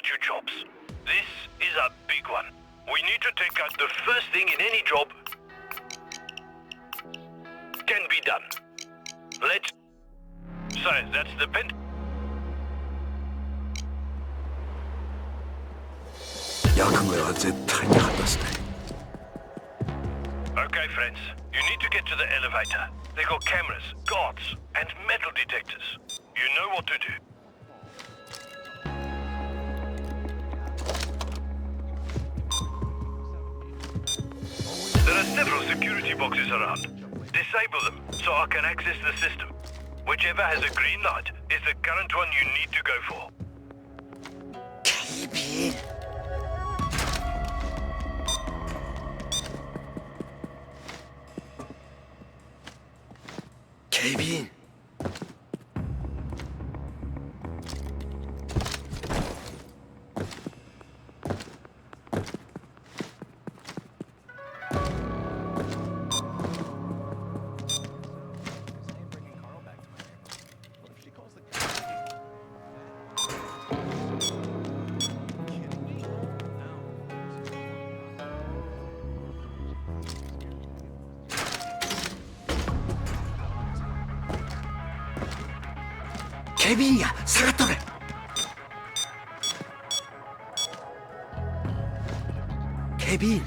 out your jobs. This is a big one. We need to take out the first thing in any job. Can be done. Let's... So, that's the pen... Okay, friends. You need to get to the elevator. They got cameras, guards, and metal detectors. You know what to do. There are several security boxes around. Disable them so I can access the system. Whichever has a green light is the current one you need to go for. Kevin. 케빈이야, 사갔더래. 케빈.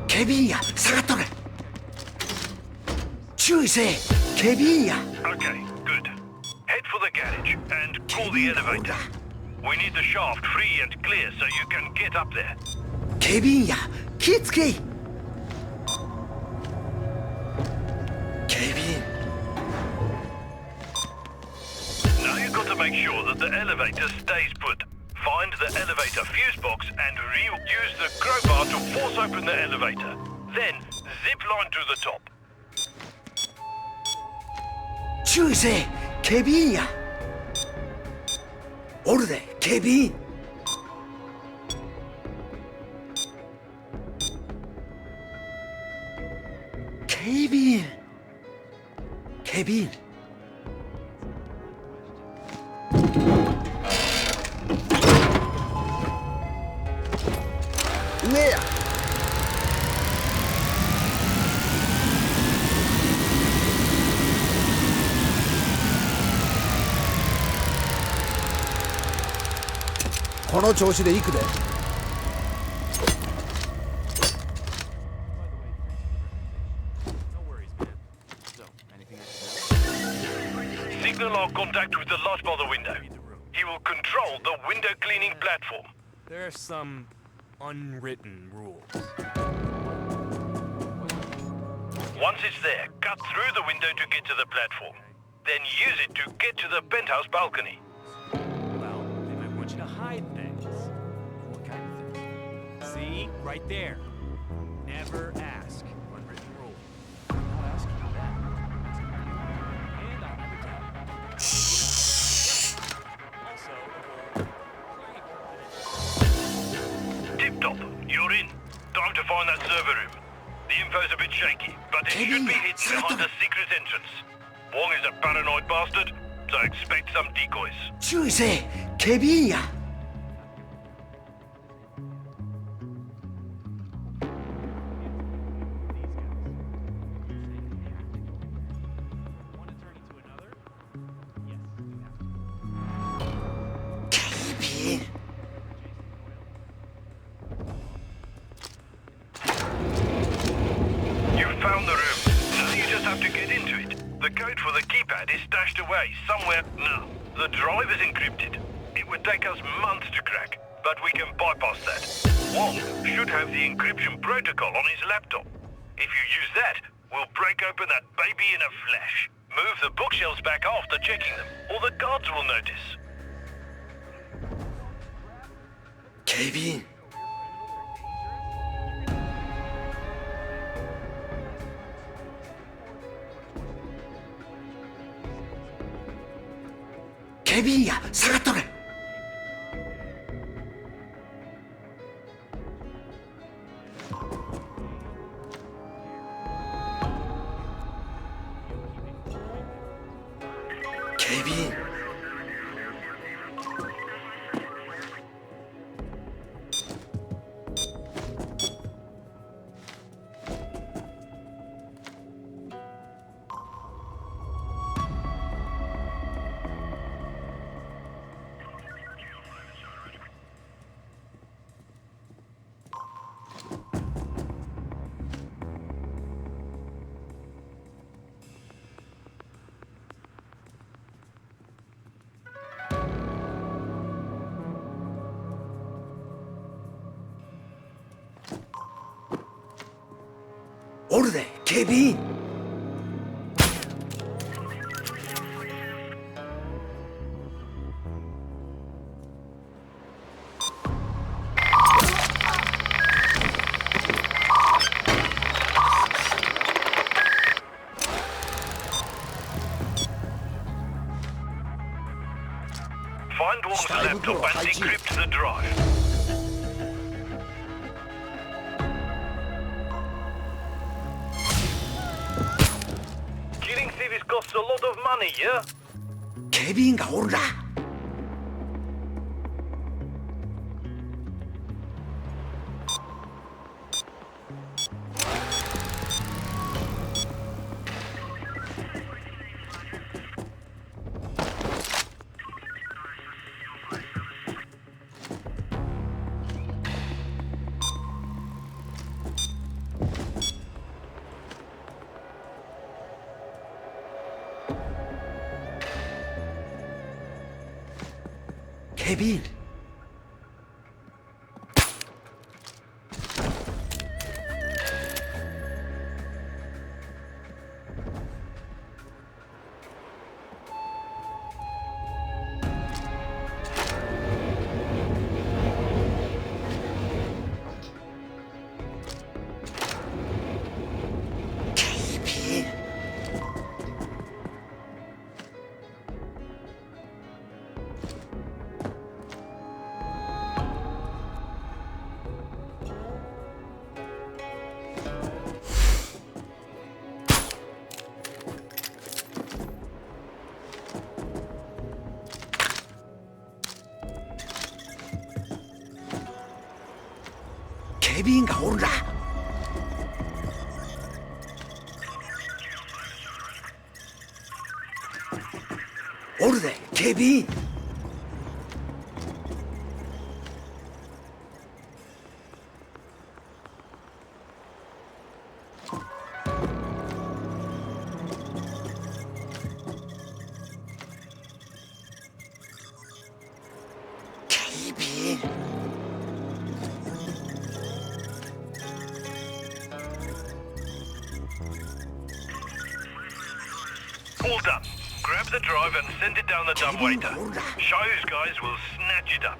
케빈이야, 사갔더래. 주의세, 케빈이야. Okay, good. Head for the garage and call the elevator. We need the shaft free and clear so you can get up there. 케빈이야, 기특해. 케빈. Now you've got to make sure that the elevator stays put. Find the elevator fuse box and use the crowbar to force open the elevator. Then, zip line to the top. 주의세, 케빈이야. 오르래, 케빈. 케빈. 케빈. 네.この調子で行くで。Signal our contact with the lot by the window. He will control the window cleaning platform. There are some unwritten rules. Once it's there, cut through the window to get to the platform. Then use it to get to the penthouse balcony. Well, they might want you to hide things. What kind of things? See? Right there. Never ask. Unwritten rule. I'm not asking you that. And I'll never tell. Also, Tip-top, you're in. Time to find that server room. The info's a bit shaky, but it should be hidden behind the secret entrance. Wong is a paranoid bastard, so expect some decoys. 주의세, 케빈이야. 케빈. You've found the room. Now you just have to get into it. The code for the keypad is stashed away somewhere. No, the drive is encrypted. It would take us months to crack, but we can bypass that. Wong should have the encryption protocol on his laptop. If you use that, we'll break open that baby in a flash. Move the bookshelves back after checking them, or the guards will notice. 케빈. 警備員や下がっとれ。警備員。おるで警備員。Find Wong's laptop and decrypt the drive. Killing civvies costs a lot of money, yeah? 警備員がおるな。警備員。警備員がおるな。おるで警備員。警備員。All done. Grab the drive and send it down the dumbwaiter. Shayu's guys will snatch it up.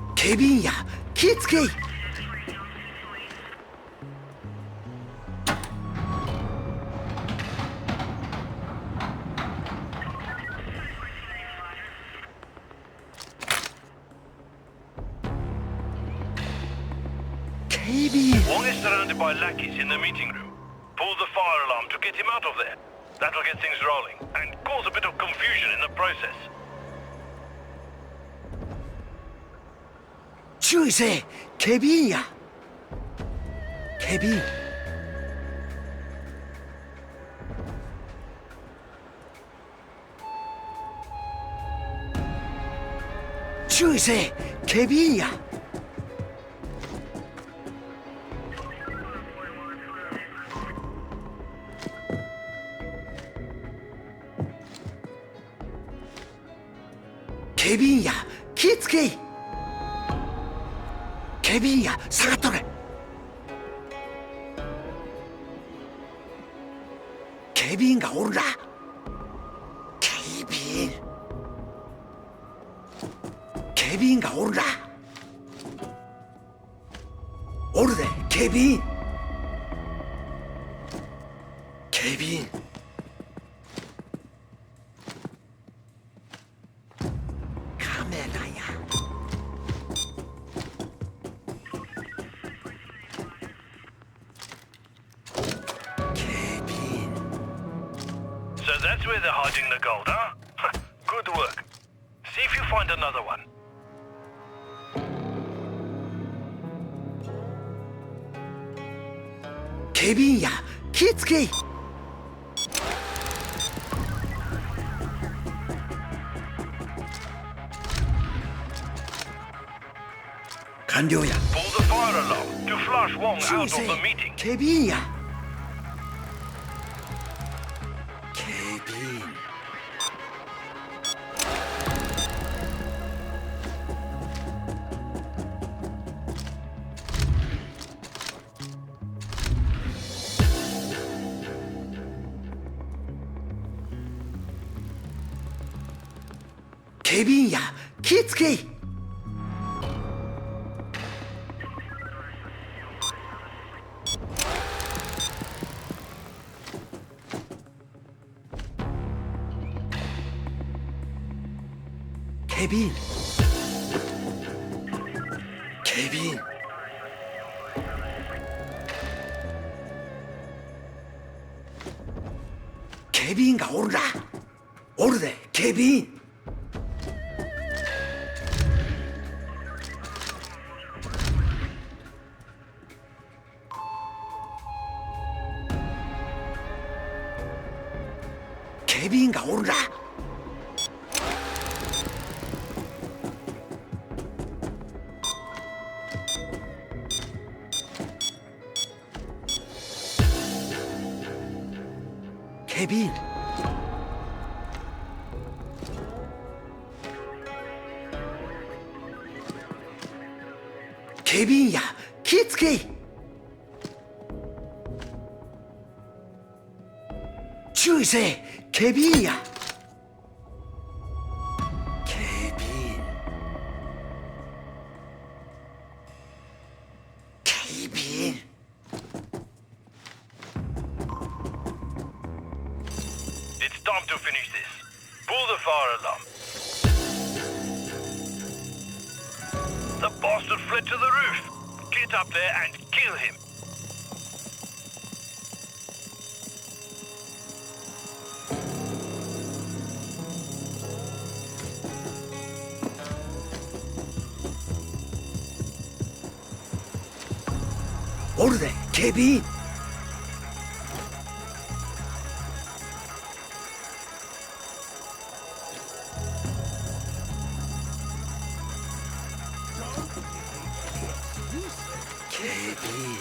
「警備員や気ぃつけい」。警備員。 Wong is surrounded by lackeys in the meeting room. Pull the fire alarm to get him out of there. That'll get things rolling and cause a bit of confusion in the process. 注意せえ警備員や。警備員。注意せえ警備員や。警備員や気ぃつけい。警備員や下がっとれ。備員がおるな。警備員がおるな。おるで、警備員。カメラや。So that's where they're hiding the gold, huh? Good work. See if you find another one. 警備員や、気ぃつけい。完了や。Pull the fire alarm to flush Wong 注 out 意 of せい the meeting. 警備員や。警備員。警備員や、気ぃつけい。警備員。警備員。警備員がおるな。おるで、警備員。警備員がおるな。警備員。警備員や、気ぃつけい。注意せい、警備員や。警備員。警備員。It's time to finish this. Pull the fire alarm. The bastard fled to the roof. Get up there and kill him.おるで、警備員。警備員。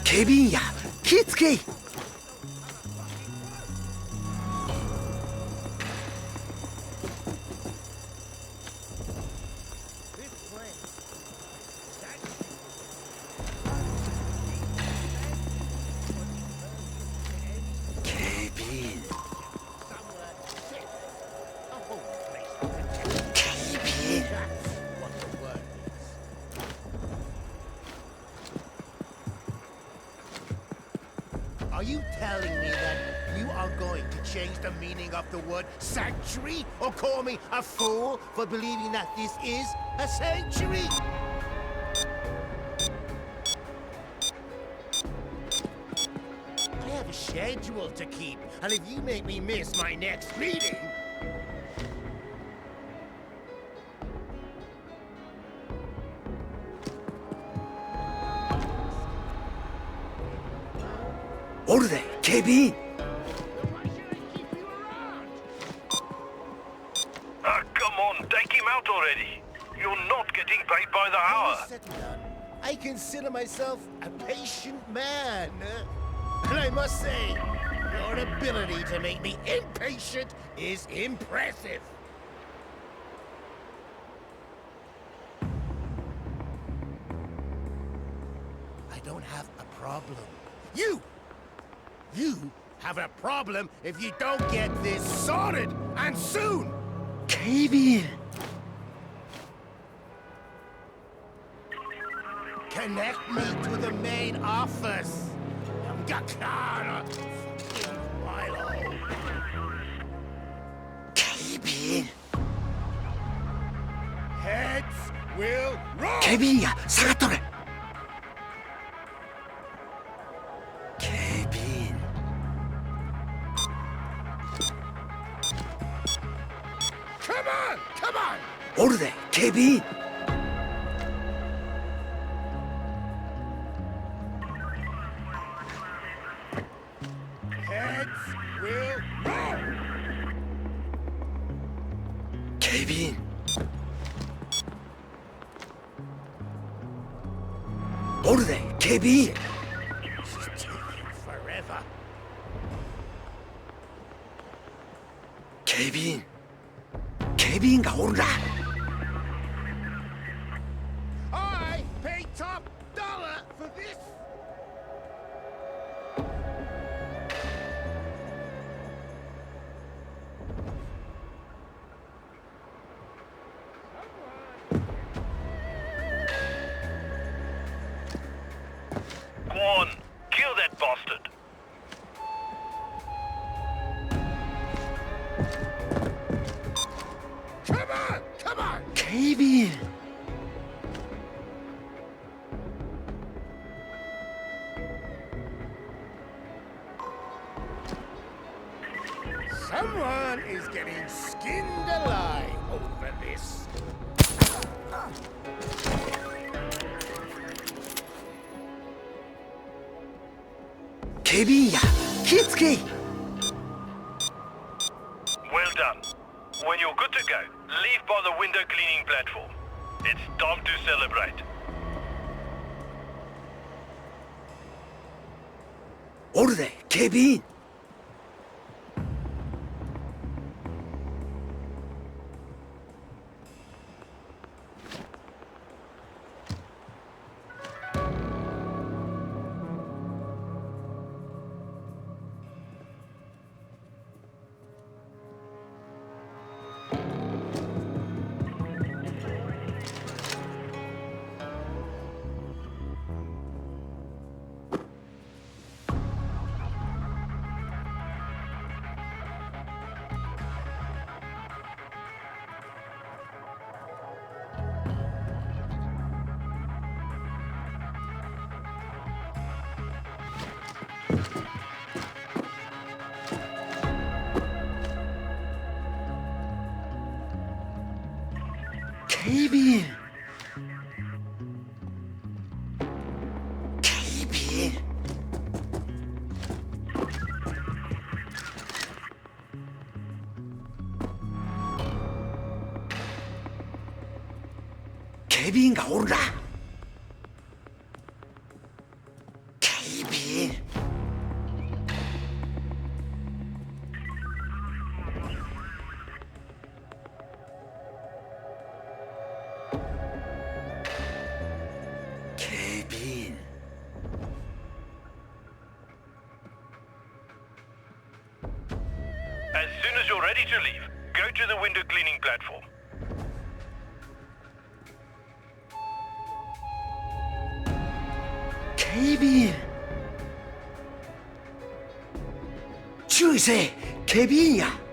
警備員や、気ぃつけい。警備員。警備員。Are you telling me that you are going to change the meaning of the word sanctuary or call me a fool for believing that this is a sanctuary? I have a schedule to keep, and if you make me miss my next meeting... おるで、警備員。Ah, come on, take him out already. You're not getting paid by the hour. Settle down. I consider myself a patient man. And I must say, Your ability to make me impatient is impressive. I don't have a problem. You have a problem if you don't get this sorted, and soon! Kevin! Connect me to the main office. I'm Gakara. Fucking Milo. Kevin! Heads will roll. 케빈이야, 사가토레! 케빈. Come on, come on. 오르네, 케빈! Heads will roll. 케빈. 오르네, 케빈! This is taking forever. 케빈. 케빈가 오르라. I pay top dollar for this. Go on, kill that bastard. Come on, come on. 케빈. Someone is getting skinned alive over this. 케빈이야, 키츠케이! Well done. When you're good to go, leave by the window cleaning platform. It's time to celebrate. 오르네, 케빈! 케빈! 케빈! 케빈가 오르라! 케빈! 케빈! As soon as you're ready to leave, go to the window cleaning platform. 케빈! 주의세, 케빈이야!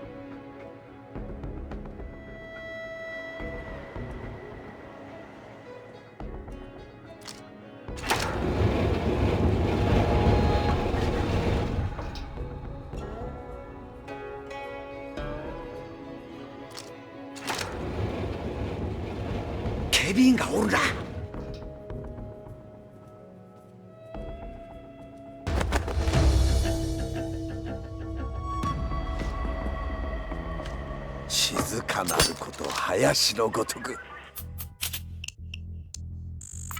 케빈가 오르라!静かなること林のごとく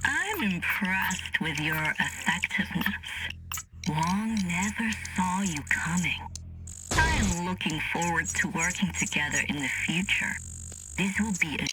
I'm impressed with your effectiveness. Wong never saw you coming. I am looking forward to working together in the future. This will be a